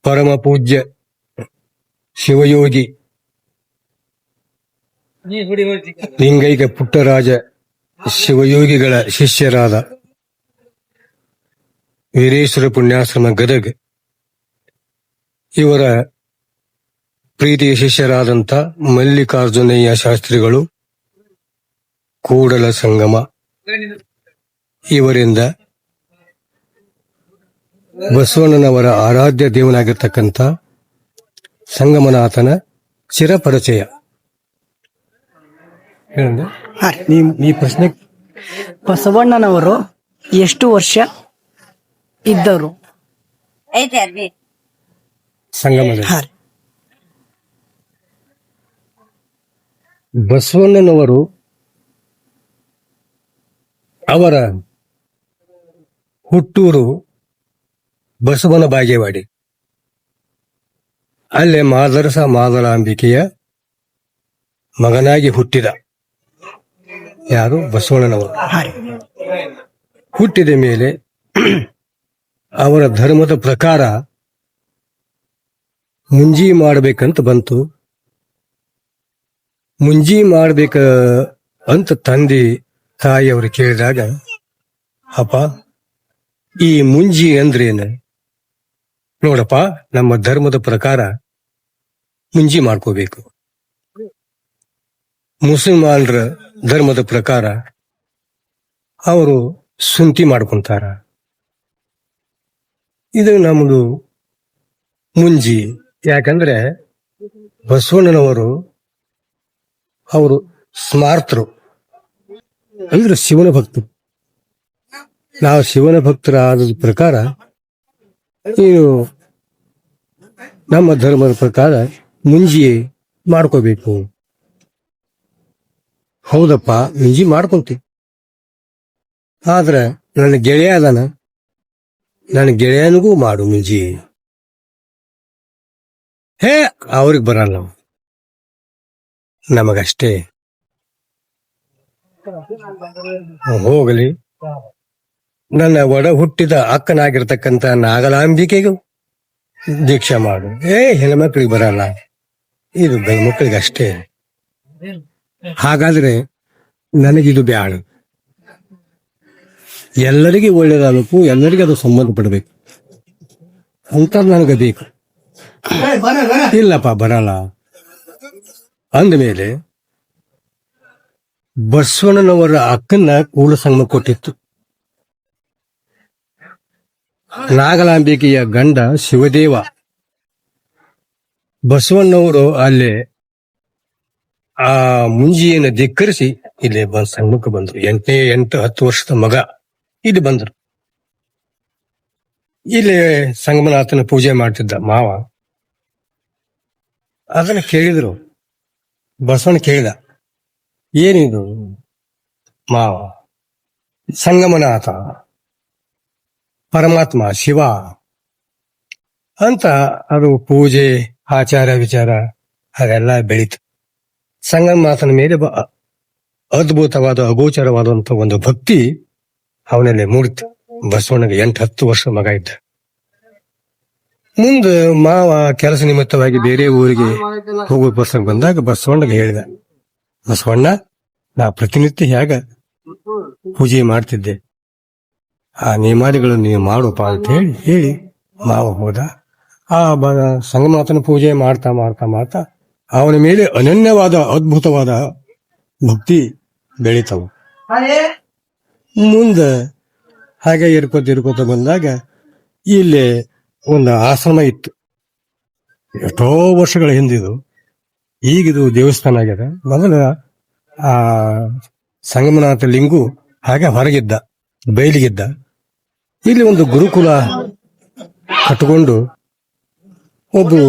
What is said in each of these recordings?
ಪರಮ ಪೂಜ್ಯ ಶಿವಯೋಗಿ ಲಿಂಗೈಕ ಪುಟ್ಟರಾಜ ಶಿವಯೋಗಿಗಳ ಶಿಷ್ಯರಾದ ವೀರೇಶ್ವರ ಪುಣ್ಯಾಶ್ರಮ ಗದಗ್ ಇವರ ಪ್ರೀತಿಯ ಶಿಷ್ಯರಾದಂಥ ಮಲ್ಲಿಕಾರ್ಜುನಯ್ಯ ಶಾಸ್ತ್ರಿಗಳು ಕೂಡಲ ಸಂಗಮ ಇವರಿಂದ ಬಸವಣ್ಣನವರ ಆರಾಧ್ಯ ದೇವನಾಗಿರ್ತಕ್ಕಂಥ ಸಂಗಮನಾಥನ ಚಿರಪರಿಚಯ. ನೀ ಪ್ರಶ್ನೆ, ಬಸವಣ್ಣನವರು ಎಷ್ಟು ವರ್ಷ ಇದ್ದರು ಸಂಗಮದಲ್ಲಿ? ಬಸವಣ್ಣನವರು ಅವರ ಹುಟ್ಟೂರು ಬಸವನ ಬಾಗೇವಾಡಿ. ಅಲ್ಲೇ ಮಾದರಸ ಮಾದರಾಂಬಿಕೆಯ ಮಗನಾಗಿ ಹುಟ್ಟಿದ ಯಾರು ಬಸವಣ್ಣನವರು. ಹುಟ್ಟಿದ ಮೇಲೆ ಅವರ ಧರ್ಮದ ಪ್ರಕಾರ ಮುಂಜಿ ಮಾಡಬೇಕಂತ ಬಂತು. ಮುಂಜಿ ಮಾಡ್ಬೇಕ ಅಂತ ತಂದೆ ತಾಯಿಯವರು ಕೇಳಿದಾಗ, ಅಪ್ಪ ಈ ಮುಂಜಿ ಅಂದ್ರೇನು? ನೋಡಪ್ಪ, ನಮ್ಮ ಧರ್ಮದ ಪ್ರಕಾರ ಮುಂಜಿ ಮಾಡ್ಕೋಬೇಕು. ಮುಸಲ್ಮಾನರ ಧರ್ಮದ ಪ್ರಕಾರ ಅವರು ಸುಂತಿ ಮಾಡ್ಕೊಂತಾರ. ಇದು ನಮ್ದು ಮುಂಜಿ. ಯಾಕಂದ್ರೆ ಬಸವಣ್ಣನವರು ಅವರು ಸ್ಮಾರ್ತರು, ಅಂದ್ರೆ ಶಿವನ ಭಕ್ತರು. ನಾವು ಶಿವನ ಭಕ್ತರಾದ ಪ್ರಕಾರ ಏನು ನಮ್ಮ ಧರ್ಮದ ಪ್ರಕಾರ ಮುಂಜಿ ಮಾಡ್ಕೋಬೇಕು. ಹೌದಪ್ಪ, ಮುಂಜಿ ಮಾಡ್ಕೊಂತೀವಿ. ಆದ್ರೆ ನನ್ನ ಗೆಳೆಯ ಅದಾನ, ನನ್ನ ಗೆಳೆಯನಿಗೂ ಮಾಡು ಮುಂಜಿ. ಅವ್ರಿಗೆ ಬರಲ್ಲ, ನಮಗಷ್ಟೇ. ಹೋಗಲಿ, ನನ್ನ ಒಡ ಹುಟ್ಟಿದ ಅಕ್ಕನಾಗಿರ್ತಕ್ಕಂಥ ನಾಗಲಾಂಬಿಕೆಗೂ ದೀಕ್ಷಾ ಮಾಡು. ಹೆಣ್ಮಕ್ಳಿಗೆ ಬರಲ್ಲ, ಇದು ಗಂಡು ಮಕ್ಕಳಿಗೆ ಅಷ್ಟೇ. ಹಾಗಾದ್ರೆ ನನಗಿದು ಬ್ಯಾಡ. ಎಲ್ಲರಿಗೆ ಒಳ್ಳೇದಾಗಬೇಕು, ಎಲ್ಲರಿಗೆ ಅದು ಸಂಬಂಧಪಡಬೇಕು ಅಂತ ನನಗೆ ಬೇಕು. ಇಲ್ಲಪ್ಪ ಬರಲ್ಲ ಅಂದಮೇಲೆ ಬಸವಣ್ಣನವರ ಅಕ್ಕನ್ನ ಕೂಡಲ ಸಂಗಮ ಕೊಟ್ಟಿತ್ತು. ನಾಗಲಾಂಬಿಕೆಯ ಗಂಡ ಶಿವದೇವ. ಬಸವಣ್ಣವರು ಅಲ್ಲೇ ಆ ಮುಂಜಿಯನ್ನು ಧಿಕ್ಕರಿಸಿ ಇಲ್ಲಿ ಸಂಗಮಕ್ಕೆ ಬಂದ್ರು. 8-10 ವರ್ಷದ ಮಗ ಇಲ್ಲಿ ಬಂದ್ರು. ಇಲ್ಲಿ ಸಂಗಮನಾಥನ ಪೂಜೆ ಮಾಡ್ತಿದ್ದ ಮಾವ. ಅದನ್ನ ಕೇಳಿದ್ರು. ಬಸವಣ್ಣ ಕೇಳಿದ, ಏನಿದು ಮಾವ? ಸಂಗಮನಾಥ ಪರಮಾತ್ಮ ಶಿವ ಅಂತ ಅದು ಪೂಜೆ ಆಚಾರ ವಿಚಾರ ಹಾಗೆಲ್ಲ ಬೆಳೀತು. ಸಂಗಮನಾಥನ ಮೇಲೆ ಅದ್ಭುತವಾದ ಅಗೋಚರವಾದಂತ ಒಂದು ಭಕ್ತಿ ಅವನಲ್ಲಿ ಮೂಡಿತು. ಬಸವಣ್ಣಗೆ 8-10 ವರ್ಷ ಮಗ ಇದ್ದ. ಮುಂದೆ ಮಾವ ಕೆಲಸ ನಿಮಿತ್ತವಾಗಿ ಬೇರೆ ಊರಿಗೆ ಹೋಗೋ ಪ್ರಸಂಗ ಬಂದಾಗ ಬಸವಣ್ಣಗೆ ಹೇಳಿದ, ಬಸವಣ್ಣ, ನಾ ಪ್ರತಿನಿತ್ಯ ಹೇಗ ಪೂಜೆ ಮಾಡ್ತಿದ್ದೆ, ಆ ನೇಮಾದಿಗಳನ್ನು ನೀವು ಮಾಡೋಪ ಅಂತ ಹೇಳಿ ಮಾವ ಹೋದ. ಆ ಸಂಗಮನಾಥನ ಪೂಜೆ ಮಾಡ್ತಾ ಮಾಡ್ತಾ ಮಾಡ್ತಾ ಅವನ ಮೇಲೆ ಅನನ್ಯವಾದ ಅದ್ಭುತವಾದ ಭಕ್ತಿ ಬೆಳೀತಾವು. ಮುಂದೆ ಹಾಗೆ ಇರ್ಕೋತ ಬಂದಾಗ ಇಲ್ಲಿ ಒಂದು ಆಶ್ರಮ ಇತ್ತು. ಎಷ್ಟೋ ವರ್ಷಗಳ ಹಿಂದಿದು. ಈಗಿದು ದೇವಸ್ಥಾನ ಆಗ್ಯದ. ಮೊದಲ ಆ ಸಂಗಮನಾಥ ಲಿಂಗು ಹಾಗೆ ಹೊರಗಿದ್ದ, ಬಯಲಿಗಿದ್ದ. ಇಲ್ಲಿ ಒಂದು ಗುರುಕುಲ ಕಟ್ಟಿಕೊಂಡು ಒಬ್ಬರು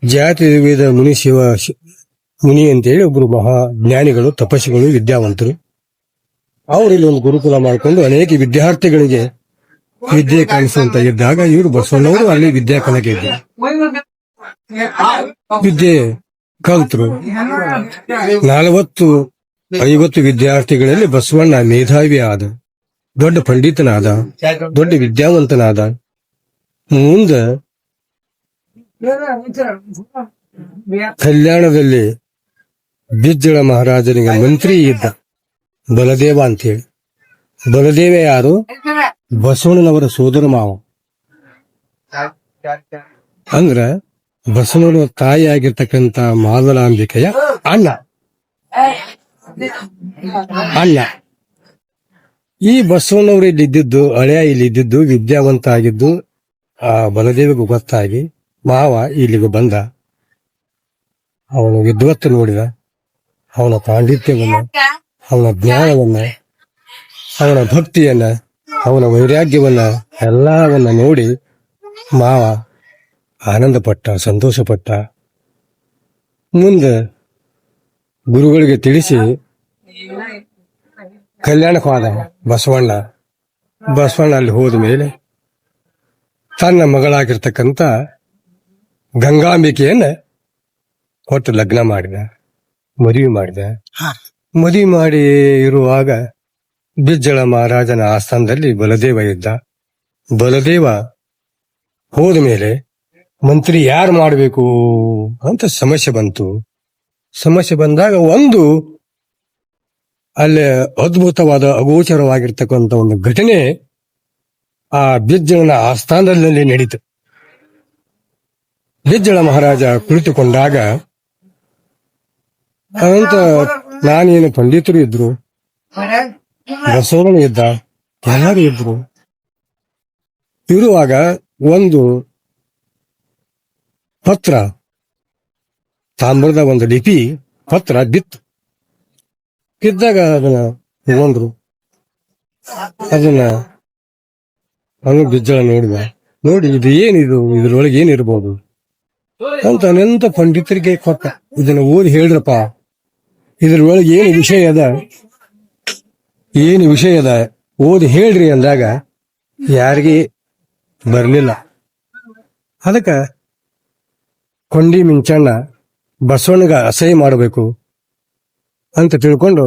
ಜಾತಿ ವೇದ ಮುನಿ ಅಂತೇಳಿ ಒಬ್ರು ಮಹಾ ಜ್ಞಾನಿಗಳು, ತಪಸ್ಸಿಗಳು, ವಿದ್ಯಾವಂತರು. ಅವರು ಇಲ್ಲಿ ಒಂದು ಗುರುಕುಲ ಮಾಡಿಕೊಂಡು ಅನೇಕ ವಿದ್ಯಾರ್ಥಿಗಳಿಗೆ ವಿದ್ಯೆ ಕಲಿಸುವಂತ ಇದ್ದಾಗ ಇವರು ಬಸವಣ್ಣವರು ಅಲ್ಲಿ ವಿದ್ಯಾ ಕಲಿಕೆ ಇದ್ದರು. ವಿದ್ಯೆ ಕಲ್ತರು. 40-50 ವಿದ್ಯಾರ್ಥಿಗಳಲ್ಲಿ ಬಸವಣ್ಣ ಮೇಧಾವಿ ಆದ, ದೊಡ್ಡ ಪಂಡಿತನಾದ, ದೊಡ್ಡ ವಿದ್ಯಾವಂತನಾದ. ಮುಂದ ಕಲ್ಯಾಣದಲ್ಲಿ ಬಿಜ್ಜಳ ಮಹಾರಾಜನಿಗೆ ಮಂತ್ರಿ ಇದ್ದ ಬಲದೇವ ಅಂತೇಳಿ. ಬಲದೇವ ಯಾರು? ಬಸವಣ್ಣನವರ ಸೋದರ ಮಾವ. ಅಂದ್ರ ಬಸವಣ್ಣನ ತಾಯಿ ಆಗಿರ್ತಕ್ಕಂಥ ಮಾದಲಾಂಬಿಕೆಯ ಅಣ್ಣ. ಈ ಬಸವಣ್ಣವರು ಇಲ್ಲಿ ಇದ್ದಿದ್ದು, ಹಳೆಯ ಇಲ್ಲಿ ಇದ್ದಿದ್ದು, ವಿದ್ಯಾವಂತ ಆಗಿದ್ದು ಆ ಬಲದೇವಿಗೂ ಗೊತ್ತಾಗಿ ಮಾವ ಇಲ್ಲಿಗೆ ಬಂದ. ಅವನು ವಿದ್ವತ್ತು ನೋಡಿದ, ಅವನ ಪಾಂಡಿತ್ಯವನ್ನ, ಅವನ ಜ್ಞಾನವನ್ನ, ಅವನ ಭಕ್ತಿಯನ್ನ, ಅವನ ವೈರಾಗ್ಯವನ್ನ ಎಲ್ಲವನ್ನ ನೋಡಿ ಮಾವ ಆನಂದಪಟ್ಟ, ಸಂತೋಷಪಟ್ಟ. ಮುಂದೆ ಗುರುಗಳಿಗೆ ತಿಳಿಸಿ ಕಲ್ಯಾಣಕ್ಕೆ ಹೋದ ಬಸವಣ್ಣ. ಬಸವಣ್ಣ ಅಲ್ಲಿ ಹೋದ ಮೇಲೆ ತನ್ನ ಮಗಳಾಗಿರ್ತಕ್ಕಂಥ ಗಂಗಾಂಬಿಕೆಯನ್ನ ಹೊತ್ತು ಲಗ್ನ ಮಾಡಿದ, ಮದುವೆ ಮಾಡಿದ. ಮದುವೆ ಮಾಡಿ ಇರುವಾಗ ಬಿಜ್ಜಳ ಮಹಾರಾಜನ ಆಸ್ಥಾನದಲ್ಲಿ ಬಲದೇವ ಇದ್ದ. ಬಲದೇವ ಹೋದ ಮೇಲೆ ಮಂತ್ರಿ ಯಾರು ಮಾಡಬೇಕು ಅಂತ ಸಮಸ್ಯೆ ಬಂತು. ಸಮಸ್ಯೆ ಬಂದಾಗ ಒಂದು ಅಲ್ಲಿ ಅದ್ಭುತವಾದ ಅಗೋಚರವಾಗಿರ್ತಕ್ಕಂಥ ಒಂದು ಘಟನೆ ಆ ಬಿಜ್ಜಳನ ಆಸ್ಥಾನದಲ್ಲಿ ನಡೀತು. ಬಿಜ್ಜಳ ಮಹಾರಾಜ ಕುಳಿತುಕೊಂಡಾಗ ಅಂತ ನಾನೇನು ಪಂಡಿತರು ಇದ್ರು, ಬಸವಣ್ಣ ಇದ್ದ, ಎಲ್ಲರೂ ಇದ್ರು. ಇರುವಾಗ ಒಂದು ಪತ್ರ, ತಾಮ್ರದ ಒಂದು ಲಿಪಿ ಪತ್ರ ಬಿತ್ತು. ಬಿದ್ದಾಗ ಅದನ್ನ ತಗೊಂಡ್ರು. ಅದನ್ನ ಅವನು ಬಿಜ್ಜಳ ನೋಡಿದ. ನೋಡಿ ಇದು ಏನಿದು, ಇದ್ರೊಳಗೆ ಏನಿರ್ಬೋದು ಅಂತ ಅನಂತ ಪಂಡಿತರಿಗೆ ಕೊಟ್ಟ. ಇದನ್ನ ಓದಿ ಹೇಳ್ರಪ್ಪ, ಇದ್ರೊಳಗೆ ಏನು ವಿಷಯ ಅದ, ಏನು ವಿಷಯ ಅದ ಓದಿ ಹೇಳ್ರಿ ಅಂದಾಗ ಯಾರಿಗೆ ಬರ್ಲಿಲ್ಲ. ಅದಕ್ಕ ಕೊಂಡಿ ಮಿಂಚಣ್ಣ ಬಸವಣ್ಣಗ ಅಸಹ್ಯ ಮಾಡಬೇಕು ಅಂತ ತಿಳ್ಕೊಂಡು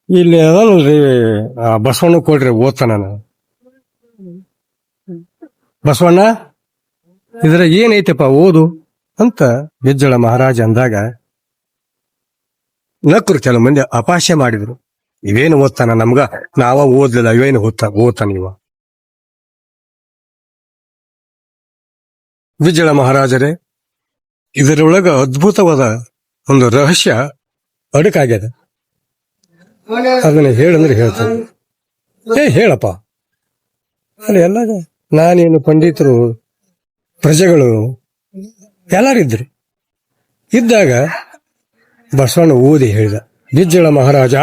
ಇಲ್ಲಿ ಅದಲ್ರಿ ಬಸವಣ್ಣ ಕೊಡ್ರಿ ಓದ್ತಾನ. ಬಸವಣ್ಣ ಇದ್ರ ಏನೈತಪ್ಪ ಓದು ಅಂತ ಬಿಜ್ಜಳ ಮಹಾರಾಜ ಅಂದಾಗ ನಕ್ಕರು. ಕೆಲವು ಮಂದಿ ಅಪಾಸ್ಯ ಮಾಡಿದ್ರು. ಇವೇನು ಓದ್ತಾನ, ನಮ್ಗ ನಾವ ಓದ್ಲಿಲ್ಲ, ಇವೇನು ಓದ್ತಾನ ಇವ. ಬಿಜ್ಜಳ ಮಹಾರಾಜರೇ, ಇದರೊಳಗ ಅದ್ಭುತವಾದ ಒಂದು ರಹಸ್ಯ ಅಡಕಾಗ್ಯದ. ಅದನ್ನ ಹೇಳಂದ್ರೆ ಹೇಳ್ತಾನೆ. ಹೇಳಪ್ಪ. ಅಲ್ಲಿ ಎಲ್ಲ ನಾನೇನು ಪಂಡಿತರು, ಪ್ರಜೆಗಳು ಎಲ್ಲರಿದ್ರು. ಇದ್ದಾಗ ಬಸವಣ್ಣ ಓದಿ ಹೇಳಿದ, ಬಿಜ್ಜಳ ಮಹಾರಾಜ,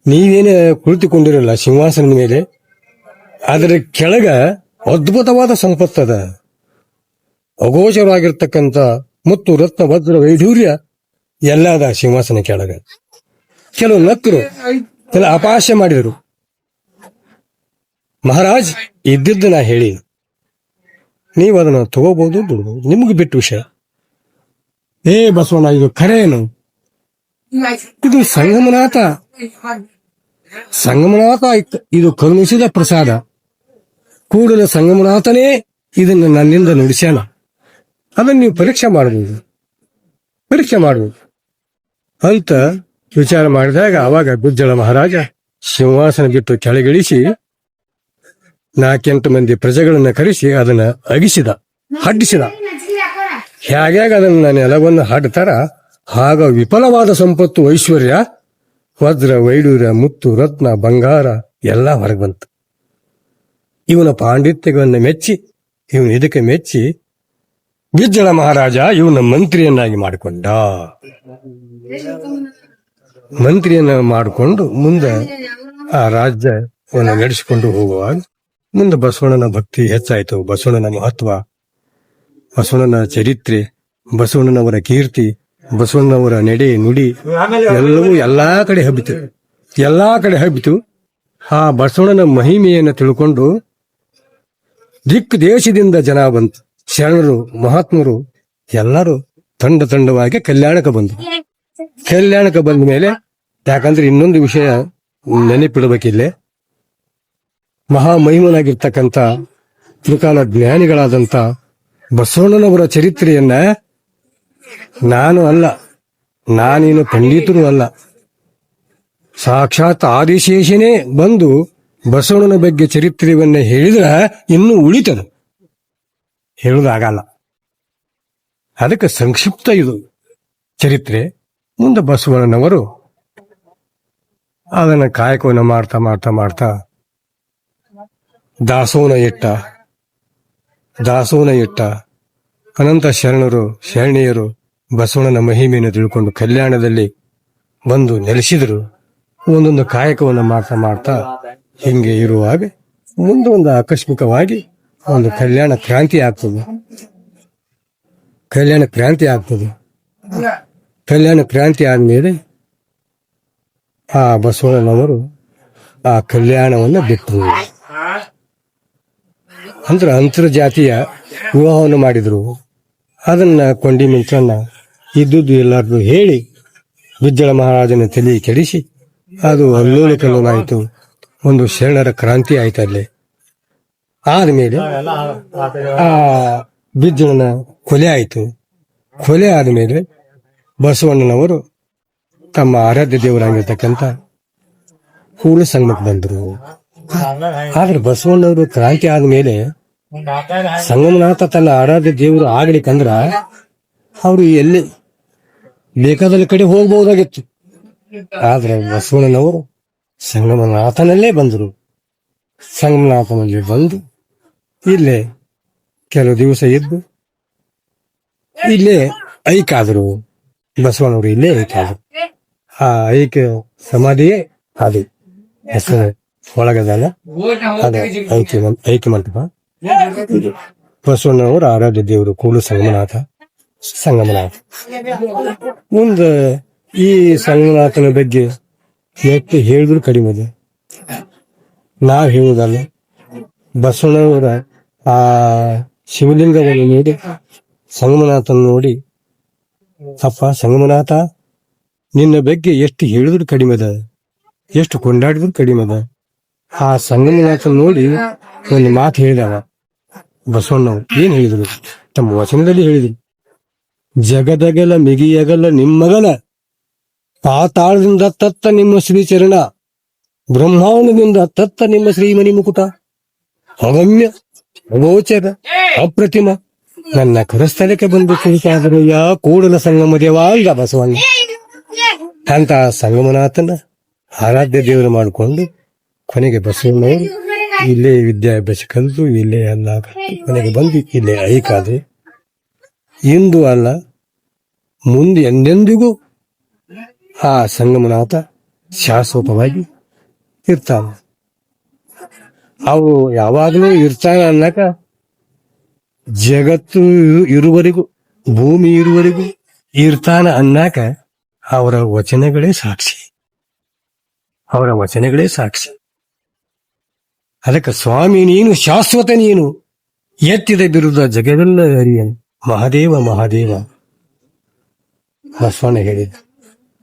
ನೀವೇನೇ ಕುಳಿತುಕೊಂಡಿರಲ್ಲ ಸಿಂಹಾಸನದ ಮೇಲೆ, ಅದರ ಕೆಳಗ ಅದ್ಭುತವಾದ ಸಂಪತ್ತದ, ಅಗೋಚರವಾಗಿರ್ತಕ್ಕಂಥ ಮುತ್ತು ರತ್ನ ವಜ್ರ ವೈಢೂರ್ಯ ಎಲ್ಲ ಅದ ಸಿಂಹಾಸನ ಕೆಳಗ. ಕೆಲವು ನಕ್ಕರು, ಕೆಲ ಅಪಾಸ್ಯ ಮಾಡಿದರು. ಮಹಾರಾಜ್ ಇದ್ದಿದ್ದು ನಾ ಹೇಳಿ, ನೀವು ಅದನ್ನ ತಗೋಬಹುದು, ಬಿಡ್ಬೋದು, ನಿಮ್ಗೆ ಬಿಟ್ಟು ವಿಷಯ. ಬಸವಣ್ಣ ಇದು ಖರೆ ಏನು? ಇದು ಸಂಗಮನಾಥ ಇದು ಕರುಣಿಸಿದ ಪ್ರಸಾದ. ಕೂಡಲ ಸಂಗಮನಾಥನೇ ಇದನ್ನ ನನ್ನಿಂದ ನುಡಿಸ್ಯಾನ. ಅದನ್ನ ನೀವು ಪರೀಕ್ಷೆ ಮಾಡಬಹುದು ಅಂತ ವಿಚಾರ ಮಾಡಿದಾಗ ಅವಾಗ ಬಿಜ್ಜಳ ಮಹಾರಾಜ ಸಿಂಹಾಸನ ಬಿಟ್ಟು ಕೆಳಗಿಳಿಸಿ 4-8 ಮಂದಿ ಪ್ರಜೆಗಳನ್ನ ಕರೆಸಿ ಅದನ್ನ ಅಗಿಸಿದ, ಹಡ್ಡಿಸಿದ. ಹೇಗ್ಯಾಗ ಅದನ್ನ ನೆಲವನ್ನು ಹಾಡ್ತಾರ ಆಗ ವಿಫಲವಾದ ಸಂಪತ್ತು, ಐಶ್ವರ್ಯ, ವಜ್ರ ವೈಡೂರ್ಯ, ಮುತ್ತು ರತ್ನ ಬಂಗಾರ ಎಲ್ಲ ಹೊರಗೆ ಬಂತು. ಇವನ ಪಾಂಡಿತ್ಯಗಳನ್ನ ಮೆಚ್ಚಿ, ಇವನು ಇದಕ್ಕೆ ಮೆಚ್ಚಿ ಬಿಜ್ಜಳ ಮಹಾರಾಜ ಇವನ ಮಂತ್ರಿಯನ್ನಾಗಿ ಮಾಡಿಕೊಂಡ. ಮಂತ್ರಿಯನ್ನ ಮಾಡಿಕೊಂಡು ಮುಂದೆ ಆ ರಾಜ್ಯವನ್ನು ನಡೆಸಿಕೊಂಡು ಹೋಗುವಾಗ ಮುಂದೆ ಬಸವಣ್ಣನ ಭಕ್ತಿ ಹೆಚ್ಚಾಯಿತು. ಬಸವಣ್ಣನ ಮಹತ್ವ, ಬಸವಣ್ಣನ ಚರಿತ್ರೆ, ಬಸವಣ್ಣನವರ ಕೀರ್ತಿ, ಬಸವಣ್ಣನವರ ನಡೆ ನುಡಿ ಎಲ್ಲವೂ ಎಲ್ಲಾ ಕಡೆ ಹಬ್ಬಿತು. ಆ ಬಸವಣ್ಣನ ಮಹಿಮೆಯನ್ನು ತಿಳ್ಕೊಂಡು ದಿಕ್ಕು ದೇಶದಿಂದ ಜನ ಬಂತು. ಶರಣರು, ಮಹಾತ್ಮರು ಎಲ್ಲರೂ ತಂಡವಾಗಿ ಕಲ್ಯಾಣಕ್ಕೆ ಬಂದರು. ಕಲ್ಯಾಣಕ್ಕೆ ಬಂದ ಮೇಲೆ, ಯಾಕಂದ್ರೆ ಇನ್ನೊಂದು ವಿಷಯ ನೆನಪಿಡಬೇಕಿಲ್ಲೇ, ಮಹಾಮಹಿಮನಾಗಿರ್ತಕ್ಕಂಥ ತ್ರಿಕಾಲ ಜ್ಞಾನಿಗಳಾದಂತ ಬಸವಣ್ಣನವರ ಚರಿತ್ರೆಯನ್ನ ನಾನು ಅಲ್ಲ, ನಾನೇನು ಪಂಡಿತರು ಅಲ್ಲ, ಸಾಕ್ಷಾತ್ ಆದಿಶೇಷನೇ ಬಂದು ಬಸವಣ್ಣನ ಬಗ್ಗೆ ಚರಿತ್ರೆಯನ್ನ ಹೇಳಿದ್ರ ಇನ್ನೂ ಉಳಿತದ, ಹೇಳುದಾಗಲ್ಲ. ಅದಕ್ಕೆ ಸಂಕ್ಷಿಪ್ತ ಇದು ಚರಿತ್ರೆ. ಮುಂದೆ ಬಸವಣ್ಣನವರು ಅದನ್ನ ಕಾಯಕವನ್ನು ಮಾಡ್ತಾ ಮಾಡ್ತಾ ಮಾಡ್ತಾ ದಾಸೋನ ಇಟ್ಟ ಅನಂತ ಶರಣೆಯರು ಬಸವಣ್ಣನ ಮಹಿಮೆಯನ್ನು ತಿಳ್ಕೊಂಡು ಕಲ್ಯಾಣದಲ್ಲಿ ಬಂದು ನೆಲೆಸಿದರು. ಒಂದೊಂದು ಕಾಯಕವನ್ನು ಮಾಡ್ತಾ ಮಾಡ್ತಾ ಹಿಂಗೆ ಇರುವಾಗ ಮುಂದೆ ಒಂದು ಆಕಸ್ಮಿಕವಾಗಿ ಒಂದು ಕಲ್ಯಾಣ ಕ್ರಾಂತಿ ಆಗ್ತದೆ. ಕಲ್ಯಾಣ ಕ್ರಾಂತಿ ಆದ್ಮೇಲೆ ಆ ಬಸವಣ್ಣನವರು ಆ ಕಲ್ಯಾಣವನ್ನು ಬಿಟ್ಟರು. ಅಂದ್ರೆ ಅಂತರ್ಜಾತೀಯ ವಿವಾಹವನ್ನು ಮಾಡಿದ್ರು. ಅದನ್ನ ಕೊಂಡಿ ಮಿಂಚಣ್ಣ ಇದ್ದುದು ಎಲ್ಲಾರ್ದು ಹೇಳಿ ಬಿಜ್ಜಳ ಮಹಾರಾಜನ ತಲೆ ಕೆಡಿಸಿ ಅದು ಅಲ್ಲೋಲ ಕಲ್ಲೋಲಾಯಿತು. ಒಂದು ಶರಣರ ಕ್ರಾಂತಿ ಆಯ್ತು ಅಲ್ಲಿ. ಆದ್ಮೇಲೆ ಆ ಬಿಜ್ಜಳನ ಕೊಲೆ ಆಯಿತು. ಕೊಲೆ ಆದ್ಮೇಲೆ ಬಸವಣ್ಣನವರು ತಮ್ಮ ಆರಾಧ್ಯ ದೇವರಾಗಿರ್ತಕ್ಕಂಥ ಕೂಡಲ ಸಂಗಮಕ್ಕೆ ಬಂದರು. ಆದ್ರೆ ಬಸವಣ್ಣವರು ಕ್ರಾಂತಿ ಆದ್ಮೇಲೆ ಸಂಗಮನಾಥ ತನ್ನ ಆರಾಧ್ಯ ದೇವರು ಆಗ್ಲಿಕ್ಕಂದ್ರ ಅವರು ಎಲ್ಲಿ ಬೇಕಾದಲ್ಲಿ ಕಡೆ ಹೋಗ್ಬಹುದಾಗಿತ್ತು. ಆದ್ರೆ ಬಸವಣ್ಣನವರು ಸಂಗಮನಾಥನಲ್ಲೇ ಬಂದರು. ಸಂಗಮನಾಥನಲ್ಲಿ ಬಂದು ಇಲ್ಲೇ ಕೆಲವು ದಿವಸ ಇದ್ದು ಇಲ್ಲೇ ಐಕ್ಯಾದರು. ಬಸವಣ್ಣವರು ಇಲ್ಲೇ ಐಕ್ಯಾದರು. ಆ ಐಕ್ಯ ಸಮಾಧಿಯೇ ಅದು ಹೆಸರು ಒಳಗದಲ್ಲ, ಅದೇ ಐಕ್ಯ ಮಂಟಪ. ಬಸವಣ್ಣನವರು ಆರಾಧ್ಯ ದೇವರು ಕೂಡಲ ಸಂಗಮನಾಥ. ಮುಂದೆ ಈ ಸಂಗಮನಾಥನ ಬಗ್ಗೆ ಎಷ್ಟು ಹೇಳಿದ್ರು ಕಡಿಮೆ ಇದೆ. ನಾವ್ ಹೇಳುವುದಲ್ಲ, ಬಸವಣ್ಣವರ ಆ ಶಿವಲಿಂಗವನ್ನು ನೋಡಿ ಸಂಗಮನಾಥನ ನೋಡಿ, ಅಪ್ಪ ಸಂಗಮನಾಥ ನಿನ್ನ ಬಗ್ಗೆ ಎಷ್ಟು ಹೇಳಿದ್ರು ಕಡಿಮೆ ಅದ, ಎಷ್ಟು ಕೊಂಡಾಡಿದ್ರು ಕಡಿಮೆ ಅದ. ಆ ಸಂಗಮನಾಥನ ನೋಡಿ ಒಂದು ಮಾತು ಹೇಳಿದವ ಬಸವಣ್ಣವ್ರು. ಏನ್ ಹೇಳಿದ್ರು? ತಮ್ಮ ವಚನದಲ್ಲಿ ಹೇಳಿದ್ರು, ಜಗದಗಲ ಮಿಗಿಯಗಲ ನಿಮ್ಮಗಲ, ಪಾತಾಳದಿಂದ ತತ್ತ ನಿಮ್ಮ ಶ್ರೀಚರಣ, ಬ್ರಹ್ಮಾಂಡದಿಂದ ತತ್ತ ನಿಮ್ಮ ಶ್ರೀಮಣಿ ಮುಕುಟ, ಅಗಮ್ಯ ಅಗೋಚರ ಅಪ್ರತಿಮ, ನನ್ನ ಕರಸ್ಥಳಕ್ಕೆ ಬಂದು ಕುಳಿತಾದರೂ ಯಾ ಕೂಡಲ ಸಂಗಮ ದೇವ ಅಂದ ಬಸವಣ್ಣ. ಅಂತ ಸಂಗಮನಾಥನ ಆರಾಧ್ಯ ದೇವರು ಮಾಡಿಕೊಂಡು ಕೊನೆಗೆ ಬಸವಣ್ಣವರು ಇಲ್ಲೇ ವಿದ್ಯಾಭ್ಯಾಸ ಕಲಿತು ಇಲ್ಲೇ ಎಲ್ಲ ಕೊನೆಗೆ ಬಂದು ಇಲ್ಲೇ ಐಕಾದ್ರೆ ಇಂದು ಅಲ್ಲ ಮುಂದೆ ಎಂದೆಂದಿಗೂ ಆ ಸಂಗಮನಾಥ ಶಾಶ್ವತವಾಗಿ ಇರ್ತಾನ. ಅವು ಯಾವಾಗಲೂ ಇರ್ತಾನ ಅನ್ನಕ ಜಗತ್ತು ಇರುವರೆಗೂ ಭೂಮಿ ಇರುವರೆಗೂ ಇರ್ತಾನ ಅನ್ನಕ ಅವರ ವಚನಗಳೇ ಸಾಕ್ಷಿ. ಅದಕ್ಕೆ ಸ್ವಾಮಿ ನೀನು ಶಾಶ್ವತ, ನೀನು ಎತ್ತಿದ ಬಿರುದ ಜಗವೆಲ್ಲ ಅರಿಯನು, ಮಹಾದೇವ ಬಸವಣ್ಣ ಹೇಳಿದ.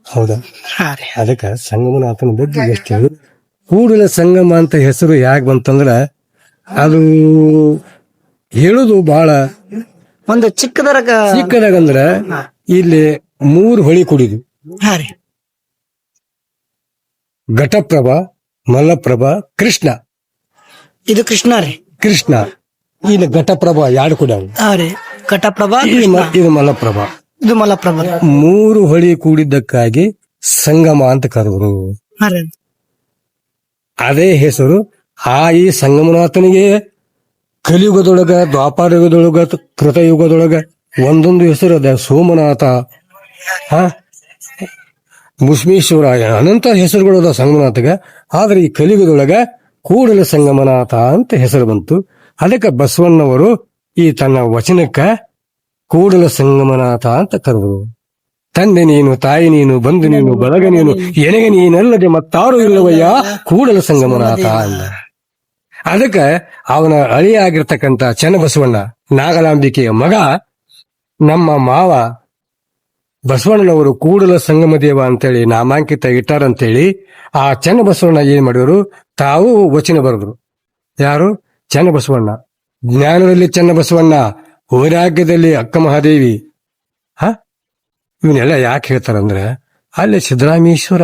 ಹೌದಾ? ಅದಕ್ಕೆ ಸಂಗಮನಾಥನ ಬಗ್ಗೆ ಎಷ್ಟು ಹೇಳಿ. ಕೂಡಲ ಸಂಗಮ ಅಂತ ಹೆಸರು ಯಾಕೆ ಬಂತಂದ್ರ ಅದು ಹೇಳುದು ಬಹಳ ಒಂದು ಚಿಕ್ಕದಾಗಂದ್ರ ಇಲ್ಲಿ 3 ಹೊಳಿ ಕುಡಿದು, ಘಟಪ್ರಭಾ, ಮಲಪ್ರಭಾ, ಕೃಷ್ಣ. ಇದು ಕೃಷ್ಣ ರೀ. ಕೃಷ್ಣ ಇಲ್ಲಿ ಘಟಪ್ರಭಾ 2 ಕುಡಿಯವು. ಘಟಪ್ರಭಾ, ಇದು ಮಲಪ್ರಭಾ. ಇದು ಮಲಪ್ರಭಾ. 3 ಹೊಳಿ ಕೂಡಿದ್ದಕ್ಕಾಗಿ ಸಂಗಮ ಅಂತ ಕರೆದ್ರು. ಅದೇ ಹೆಸರು ಈ ಸಂಗಮನಾಥನಿಗೆ ಕಲಿಯುಗದೊಳಗ, ದ್ವಾಪಾರ ಯುಗದೊಳಗ, ಕೃತಯುಗದೊಳಗ ಒಂದೊಂದು ಹೆಸರು ಅದ. ಸೋಮನಾಥ, ಮುಸ್ಮೇಶ್ವರ, ಅನಂತ ಹೆಸರುಗಳು ಅದ ಸಂಗಮನಾಥಗ. ಆದ್ರೆ ಈ ಕಲಿಯುಗದೊಳಗ ಕೂಡಲ ಸಂಗಮನಾಥ ಅಂತ ಹೆಸರು ಬಂತು. ಅದಕ್ಕೆ ಬಸವಣ್ಣವರು ಈ ತನ್ನ ವಚನಕ್ಕ ಕೂಡಲ ಸಂಗಮನಾಥ ಅಂತ ಕರೆದರು. ತಂದೆ ನೀನು, ತಾಯಿ ನೀನು, ಬಂಧು ನೀನು, ಬಳಗ ನೀನು, ಎನಗೆ ನೀನಲ್ಲದೆ ಮತ್ತಾರು ಇಲ್ಲವಯ್ಯ ಕೂಡಲ ಸಂಗಮನಾಥ ಅಂದ. ಅದಕ್ಕೆ ಅವನ ಅಳಿಯಾಗಿರ್ತಕ್ಕಂಥ ಚನ್ನಬಸವಣ್ಣ, ನಾಗಲಾಂಬಿಕೆಯ ಮಗ, ನಮ್ಮ ಮಾವ ಬಸವಣ್ಣನವರು ಕೂಡಲ ಸಂಗಮ ದೇವ ಅಂತೇಳಿ ನಾಮಾಂಕಿತ ಇಟ್ಟಾರಂತೇಳಿ ಆ ಚನ್ನಬಸವಣ್ಣ ಏನ್ ಮಾಡಿದ್ರು, ತಾವು ವಚನ ಬರೆದ್ರು. ಯಾರು? ಚನ್ನಬಸವಣ್ಣ. ಜ್ಞಾನದಲ್ಲಿ ಚನ್ನಬಸವಣ್ಣ, ವೈರಾಗ್ಯದಲ್ಲಿ ಅಕ್ಕ ಮಹಾದೇವಿ. ಇವನ್ನೆಲ್ಲ ಯಾಕೆ ಹೇಳ್ತಾರಂದ್ರೆ ಅಲ್ಲಿ ಸಿದ್ದರಾಮೇಶ್ವರ,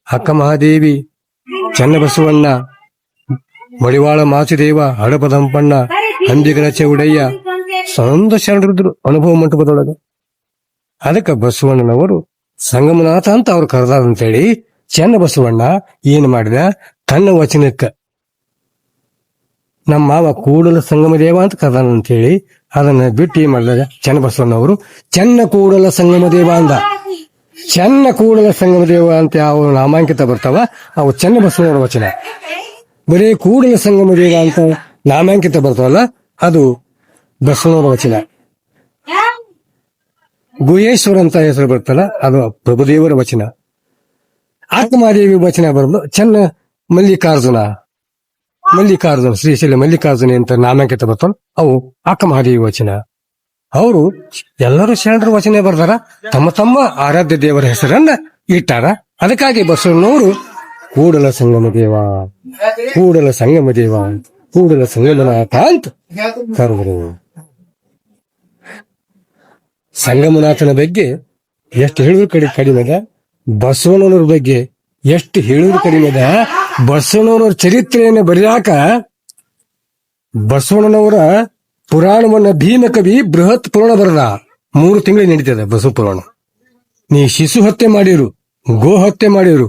ಅಕ್ಕ ಮಹಾದೇವಿ, ಚನ್ನಬಸವಣ್ಣ, ಮಡಿವಾಳ ಮಾಚುದೇವ, ಹಡಪದಂಪಣ್ಣ, ಅಂಬಿಗರ ಚೌಡಯ್ಯ ಸಂದ ಶರಣರಿದ್ರು ಅನುಭವ ಮಂಟಪದೊಳಗೆ. ಅದಕ್ಕೆ ಬಸವಣ್ಣನವರು ಸಂಗಮನಾಥ ಅಂತ ಅವ್ರು ಕರೆದಾರಂತೇಳಿ ಚನ್ನಬಸವಣ್ಣ ಏನ್ ಮಾಡಿದ, ತನ್ನ ವಚನಕ್ಕೆ ನಮ್ಮ ಮಾವ ಕೂಡಲ ಸಂಗಮ ದೇವ ಅಂತ ಕರೆದಾನ ಅಂತೇಳಿ ಅದನ್ನ ಬಿಟ್ಟು ಏನ್ ಮಾಡಿದಾಗ ಚನ್ನಬಸವಣ್ಣವರು ಚೆನ್ನ ಕೂಡಲ ಸಂಗಮ ದೇವ ಅಂದ. ಚೆನ್ನ ಕೂಡಲ ಸಂಗಮ ದೇವ ಅಂತ ಯಾವ ನಾಮಾಂಕಿತ ಬರ್ತಾವ ಅವು ಚನ್ನಬಸವಣ್ಣವರ ವಚನ. ಬರೀ ಕೂಡಲ ಸಂಗಮ ದೇವ ಅಂತ ನಾಮಾಂಕಿತ ಬರ್ತಾವಲ್ಲ ಅದು ಬಸವಣ್ಣವರ ವಚನ. ಗುಹೇಶ್ವರ ಅಂತ ಹೆಸರು ಬರ್ತಲ್ಲ ಅದು ಪ್ರಭುದೇವರ ವಚನ. ಆತ್ಮಾದೇವಿ ವಚನ ಬರೋದು ಚೆನ್ನ ಮಲ್ಲಿಕಾರ್ಜುನ ಶ್ರೀಶೈಲ ಮಲ್ಲಿಕಾರ್ಜುನ ಅಂತ ನಾಮಾಂಕಿತ ಬರ್ತಾವ ಅವು ಅಕ್ಕ ಮಹಾದೇವಿ ವಚನ. ಅವರು ಎಲ್ಲರೂ ಶರಣರ ವಚನ ಬರ್ದಾರ, ತಮ್ಮ ತಮ್ಮ ಆರಾಧ್ಯ ದೇವರ ಹೆಸರನ್ನ ಇಟ್ಟಾರ. ಅದಕ್ಕಾಗಿ ಬಸವಣ್ಣವರು ಕೂಡಲ ಸಂಗಮ ದೇವ, ಕೂಡಲ ಸಂಗಮ ದೇವ, ಕೂಡಲ ಸಂಗಮನಾಥ ಅಂತ ಕರೆದರು. ಸಂಗಮನಾಥನ ಬಗ್ಗೆ ಎಷ್ಟು ಹೇಳಿದ್ರು ಕಡಿಮೆ ಅದ, ಬಸವಣ್ಣನವ್ರ ಬಗ್ಗೆ ಎಷ್ಟು ಹೇಳಿದ್ರು ಕಡಿಮೆ ಅದ. ಬಸವಣ್ಣನವರ ಚರಿತ್ರೆಯನ್ನು ಬರೆಯಾಕ ಬಸವಣ್ಣನವರ ಪುರಾಣವನ್ನ ಭೀಮಕವಿ ಬೃಹತ್ ಪುರಾಣ ಬರದ 3 ತಿಂಗಳು ನಡೀತದೆ ಬಸವ ಪುರಾಣ. ನೀ ಶಿಶು ಹತ್ಯೆ ಮಾಡಿರು, ಗೋ ಹತ್ಯೆ ಮಾಡಿರು,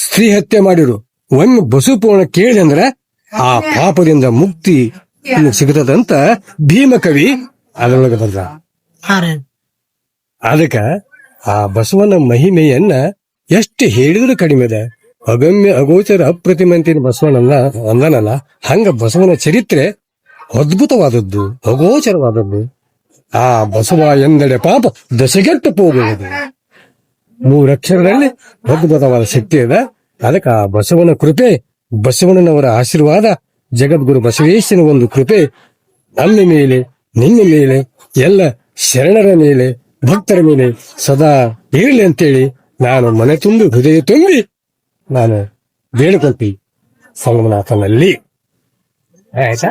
ಸ್ತ್ರೀ ಹತ್ಯೆ ಮಾಡಿರು, ಒಮ್ಮೆ ಬಸವ ಪುರಾಣ ಕೇಳಿ ಅಂದ್ರೆ ಆ ಪಾಪದಿಂದ ಮುಕ್ತಿ ಸಿಗತದಂತ ಭೀಮಕವಿ ಅದರೊಳಗೆ ಬರ್ದ. ಅದಕ್ಕ ಆ ಬಸವನ ಮಹಿಮೆಯನ್ನ ಎಷ್ಟು ಹೇಳಿದ್ರು ಕಡಿಮೆ ಇದೆ. ಅಗಮ್ಯ ಅಗೋಚರ ಅಪ್ರತಿಮಂತಿನ ಬಸವನನ್ನ ಅಂದನಲ್ಲ, ಹಂಗ ಬಸವನ ಚರಿತ್ರೆ ಅದ್ಭುತವಾದದ್ದು, ಅಗೋಚರವಾದದ್ದು. ಆ ಬಸವ ಎಂದೆಡೆ ಪಾಪ ದಶಗೆಟ್ಟು ಹೋಗುವುದು 3 ಅಕ್ಷರದಲ್ಲಿ ಅದ್ಭುತವಾದ ಶಕ್ತಿ ಇದೆ. ಅದಕ್ಕೆ ಆ ಬಸವನ ಕೃಪೆ, ಬಸವಣ್ಣನವರ ಆಶೀರ್ವಾದ, ಜಗದ್ಗುರು ಬಸವೇಶ್ವರನ ಒಂದು ಕೃಪೆ ನಮ್ಮ ಮೇಲೆ, ನಿನ್ನ ಮೇಲೆ, ಎಲ್ಲ ಶರಣರ ಮೇಲೆ, ಭಕ್ತರ ಮೇಲೆ ಸದಾ ಇರಲಿ ಅಂತೇಳಿ ನಾನು ಮನೆ ತುಂಬಿ ಹೃದಯ ತುಂಬಿ ನಾನು ಬೇಡಿಕೊಳ್ತೀನಿ ಸಂಗಮನಾಥನಲ್ಲಿ. ಆಯ್ತಾ?